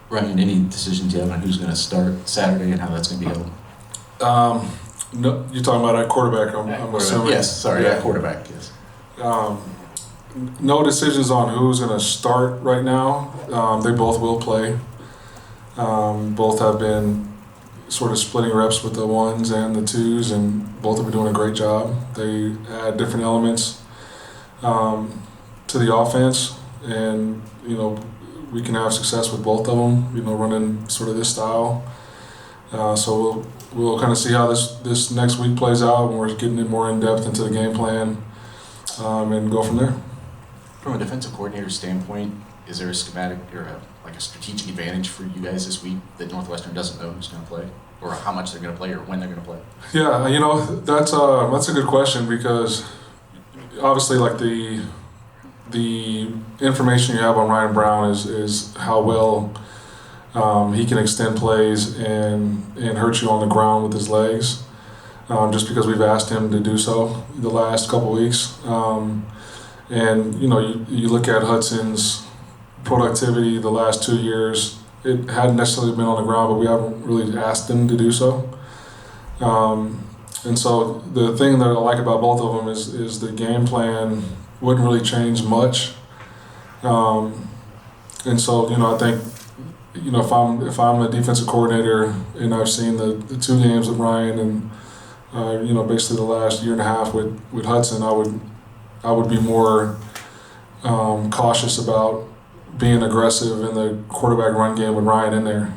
Ryan, any decisions you have on who's going to start Saturday and how that's going to be held? No, you're talking about at quarterback, I'm assuming. Yes, sorry, Yeah. at quarterback, yes. No decisions on who's going to start right now. They both will play. Both have been sort of splitting reps with the ones and the twos, and both have been doing a great job. They add different elements to the offense, and we can have success with both of them. Running sort of this style. So we'll kind of see how this next week plays out when we're getting it more in depth into the game plan, and go from there. From a defensive coordinator standpoint, is there a schematic or a strategic advantage for you guys this week that Northwestern doesn't know who's going to play, or how much they're going to play, or when they're going to play? Yeah, that's a good question, because obviously, like, the information you have on Ryan Brown is how well he can extend plays and hurt you on the ground with his legs, just because we've asked him to do so the last couple weeks. And you look at Hudson's productivity the last 2 years. It hadn't necessarily been on the ground, but we haven't really asked him to do so. And so the thing that I like about both of them is the game plan wouldn't really change much. And so I think if I'm a defensive coordinator and I've seen the 2 games with Ryan and basically the last year and a half with Hudson, I would be more cautious about being aggressive in the quarterback run game with Ryan in there.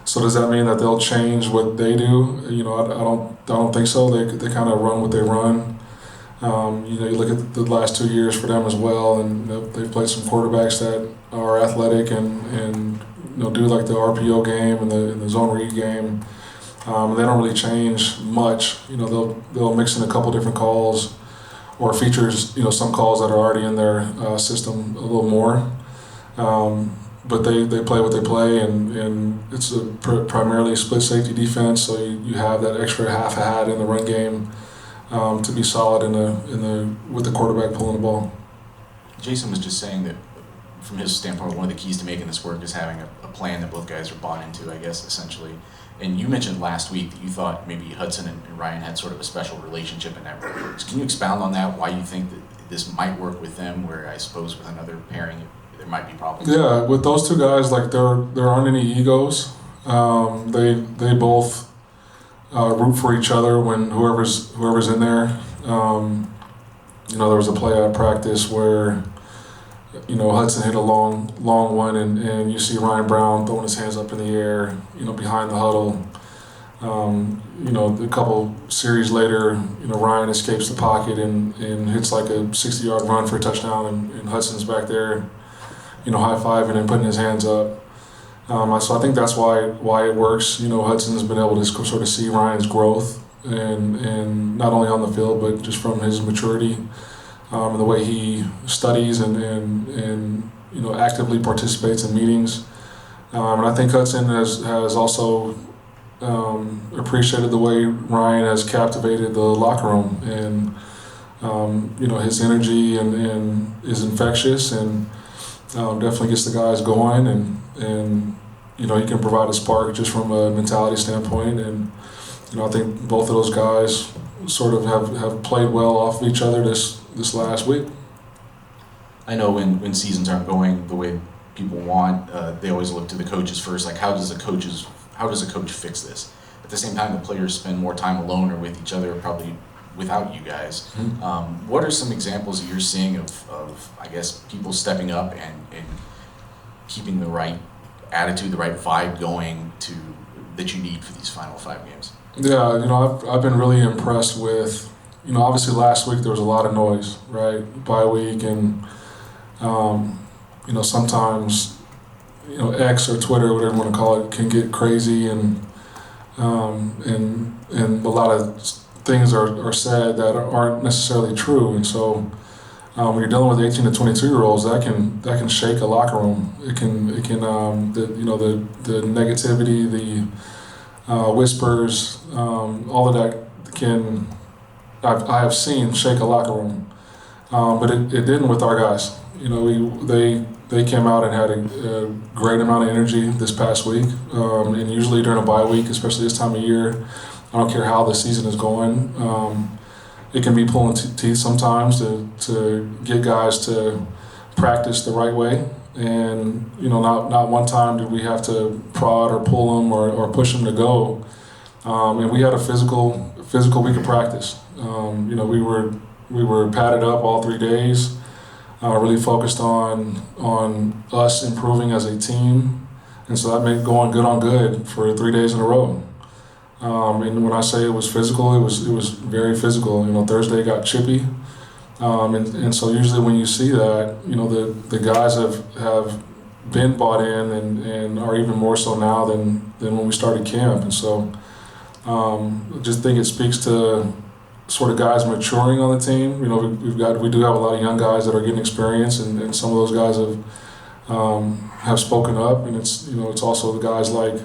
So does that mean that they'll change what they do? I don't think so. They kind of run what they run. You look at the last 2 years for them as well, and they've played some quarterbacks that are athletic and do like the RPO game and the zone read game. They don't really change much. They'll mix in a couple different calls or features, some calls that are already in their system a little more. But they play what they play, and it's a primarily split safety defense, so you have that extra half a hat in the run game to be solid with the quarterback pulling the ball. Jason was just saying that from his standpoint, one of the keys to making this work is having a plan that both guys are bought into, I guess, essentially. And you mentioned last week that you thought maybe Hudson and Ryan had sort of a special relationship in that regard. Can you expound on that, why you think that this might work with them, where I suppose with another pairing there might be problems? Yeah, with those 2 guys, like, there aren't any egos. They both root for each other when whoever's in there. There was a play at practice where Hudson hit a long one, and you see Ryan Brown throwing his hands up in the air, behind the huddle. A couple series later, Ryan escapes the pocket and hits like a 60-yard run for a touchdown, and Hudson's back there, high-fiving and putting his hands up. So I think that's why it works. Hudson's been able to sort of see Ryan's growth, and not only on the field, but just from his maturity. And the way he studies and actively participates in meetings. And I think Hudson has also appreciated the way Ryan has captivated the locker room, and his energy and is infectious, and definitely gets the guys going, and he can provide a spark just from a mentality standpoint. And I think both of those guys sort of have played well off of each other this last week. I know when seasons aren't going the way people want, they always look to the coaches first. Like, how does a coach fix this? At the same time, the players spend more time alone or with each other, probably without you guys. Mm-hmm. What are some examples that you're seeing of I guess, people stepping up and keeping the right attitude, the right vibe going that you need for these final 5 games? Yeah, I've been really impressed with, obviously last week there was a lot of noise, right? Bye week, and sometimes X or Twitter, whatever you want to call it, can get crazy, and a lot of things are said that aren't necessarily true. And so when you're dealing with 18 to 22-year-olds, that can shake a locker room. It can the negativity, the whispers, all of that I have seen shake a locker room, but it didn't with our guys. they came out and had a great amount of energy this past week. And usually during a bye week, especially this time of year, I don't care how the season is going, it can be pulling teeth sometimes to get guys to practice the right way. And not one time did we have to prod or pull them or push them to go. And we had a physical week of practice. We were padded up all 3 days. Really focused on us improving as a team, and so that made going good on good for 3 days in a row. And when I say it was physical, it was very physical. Thursday got chippy, and so usually when you see that, the guys have been bought in and are even more so now than when we started camp, and so I just think it speaks to sort of guys maturing on the team. We do have a lot of young guys that are getting experience, and some of those guys have spoken up, and it's also the guys like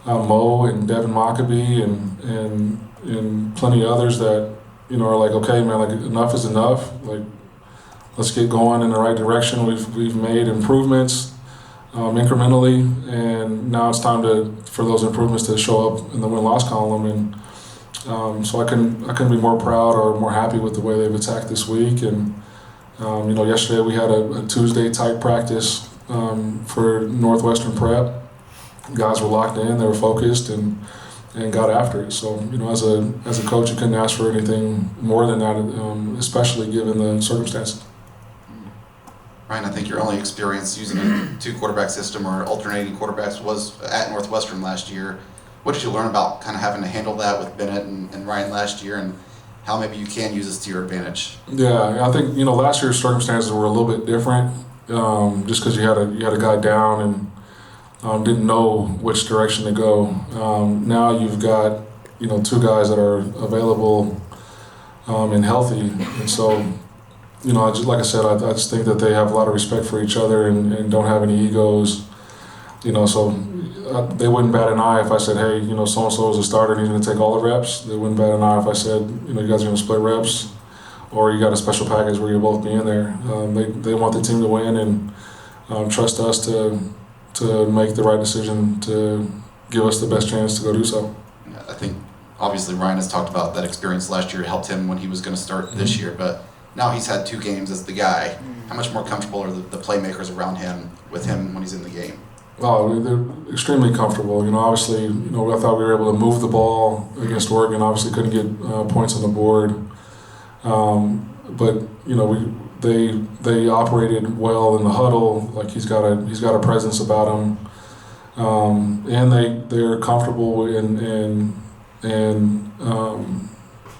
Mo and Devin Maccabee and plenty of others that are like, okay, man, like enough is enough. Like, let's get going in the right direction. We've made improvements incrementally, and now it's time for those improvements to show up in the win-loss column. And so I couldn't be more proud or more happy with the way they've attacked this week. And yesterday we had a Tuesday type practice for Northwestern prep. Guys were locked in, they were focused, and got after it. So as a coach, you couldn't ask for anything more than that, especially given the circumstances. Ryan, I think your only experience using a two-quarterback system or alternating quarterbacks was at Northwestern last year. What did you learn about kind of having to handle that with Bennett and Ryan last year, and how maybe you can use this to your advantage? Yeah, I think last year's circumstances were a little bit different, just because you had a guy down and didn't know which direction to go. Now you've got two guys that are available and healthy, and so like I said, I just think that they have a lot of respect for each other and don't have any egos. So they wouldn't bat an eye if I said, hey, so-and-so is a starter and he's going to take all the reps. They wouldn't bat an eye if I said, you guys are going to split reps, or you got a special package where you'll both be in there. They want the team to win and trust us to make the right decision to give us the best chance to go do so. Yeah, I think obviously Ryan has talked about that experience last year helped him when he was going to start this year, but now he's had 2 games as the guy. How much more comfortable are the playmakers around him with him when he's in the game? Oh, they're extremely comfortable. Obviously, I thought we were able to move the ball against Oregon. Obviously, couldn't get points on the board, but they operated well in the huddle. Like he's got a presence about him, and they're comfortable and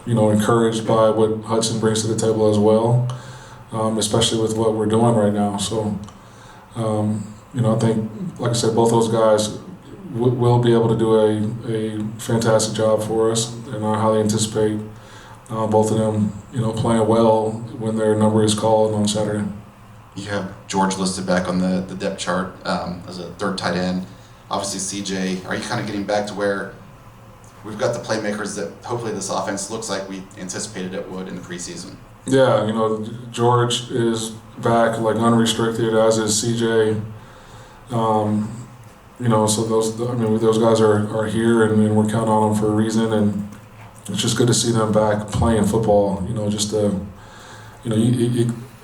encouraged by what Hudson brings to the table as well, especially with what we're doing right now. So. I think, like I said, both those guys will be able to do a fantastic job for us, and I highly anticipate both of them, playing well when their number is called on Saturday. You have George listed back on the depth chart as a third tight end. Obviously, CJ, are you kind of getting back to where we've got the playmakers that hopefully this offense looks like we anticipated it would in the preseason? Yeah, George is back like unrestricted, as is CJ. So those guys are here, and we're counting on them for a reason, and it's just good to see them back playing football.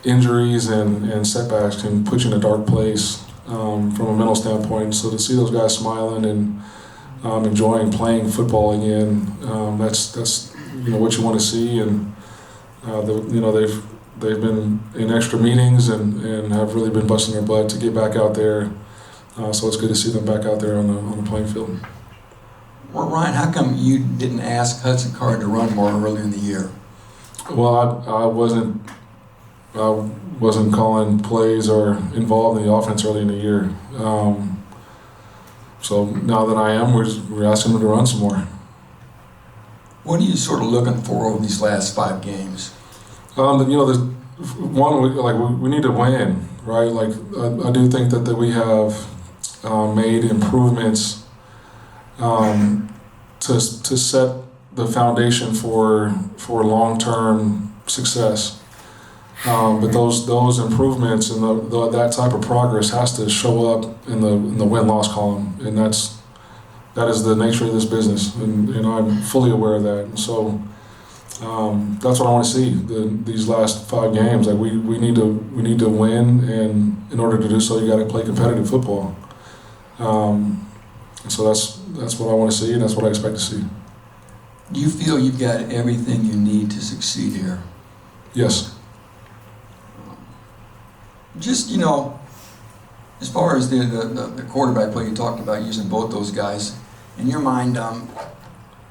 Injuries and setbacks can put you in a dark place from a mental standpoint. So to see those guys smiling and enjoying playing football again, that's what you want to see, and they've been in extra meetings and have really been busting their butt to get back out there. So it's good to see them back out there on the playing field. Well, Ryan, how come you didn't ask Hudson Card to run more early in the year? Well, I wasn't calling plays or involved in the offense early in the year. So now that I am, we're asking them to run some more. What are you sort of looking for over these last 5 games? There's one, we need to win, right? Like I do think that we have made improvements to set the foundation for long-term success. But those improvements and that type of progress has to show up in the win-loss column, and that is the nature of this business, and I'm fully aware of that. And so that's what I want to see these last 5 games. Like we need to win, and in order to do so, you got to play competitive football. So that's what I want to see, and that's what I expect to see. Do you feel you've got everything you need to succeed here? Yes. Just, as far as the quarterback play, you talked about using both those guys. In your mind,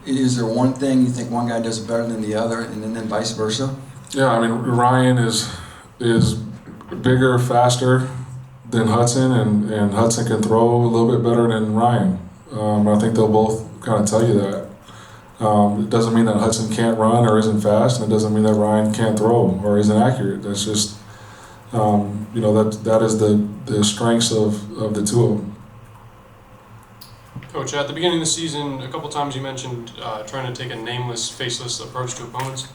is there one thing you think one guy does better than the other, and then vice versa? Yeah, I mean, Ryan is bigger, faster than Hudson, and Hudson can throw a little bit better than Ryan. I think they'll both kind of tell you that. It doesn't mean that Hudson can't run or isn't fast, and it doesn't mean that Ryan can't throw or isn't accurate. That's just, that is the strengths of the two of them. Coach, at the beginning of the season, a couple times you mentioned trying to take a nameless, faceless approach to opponents.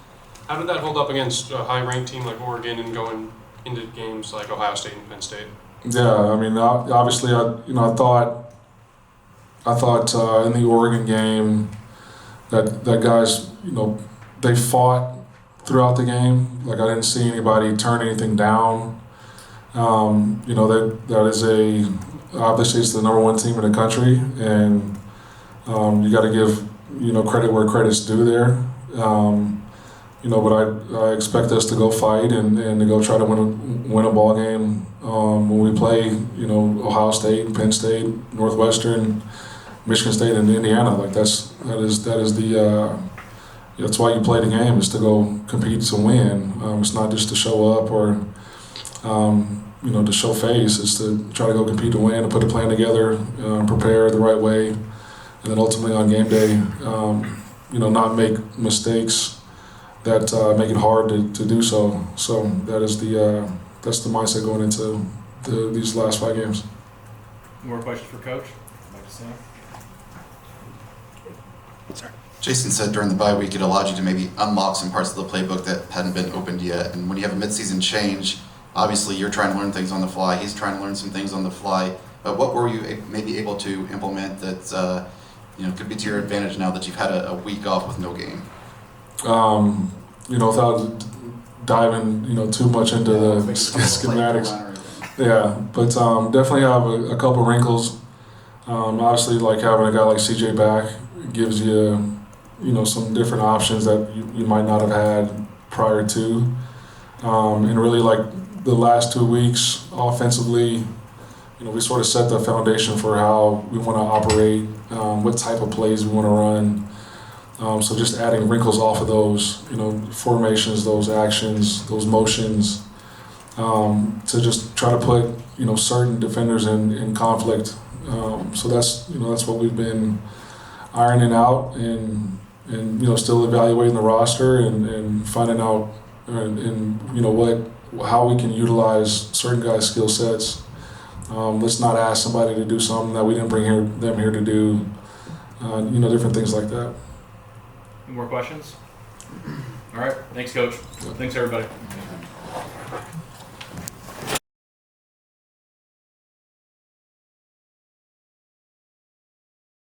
How did that hold up against a high-ranked team like Oregon and going into games like Ohio State and Penn State? Yeah, I mean, obviously, I thought in the Oregon game that guys, they fought throughout the game. Like, I didn't see anybody turn anything down. That is obviously it's the #1 team in the country, and you got to give credit where credit's due there. But I expect us to go fight and to go try to win a ball game when we play Ohio State, Penn State, Northwestern, Michigan State, and Indiana. Like that's why you play the game, is to go compete to win. It's not just to show up or to show face. It's to try to go compete to win and put a plan together, prepare the right way, and then ultimately on game day, not make mistakes that make it hard to do so. So that's the mindset going into these last 5 games. More questions for Coach? Like to say? Jason said during the bye week it allowed you to maybe unlock some parts of the playbook that hadn't been opened yet. And when you have a midseason change, obviously you're trying to learn things on the fly. He's trying to learn some things on the fly. But what were you maybe able to implement that could be to your advantage now that you've had a week off with no game? Without diving too much into the schematics. Yeah, but definitely have a couple wrinkles. Obviously, like having a guy like CJ back gives you some different options that you might not have had prior to. And really, like the last 2 weeks offensively, we sort of set the foundation for how we want to operate, what type of plays we want to run. So just adding wrinkles off of those, formations, those actions, those motions, to just try to put, certain defenders in conflict. So that's what we've been ironing out and still evaluating the roster and finding out how we can utilize certain guys' skill sets. Let's not ask somebody to do something that we didn't bring them here to do. Different things like that. More questions? All right. Thanks, Coach. Thanks, everybody.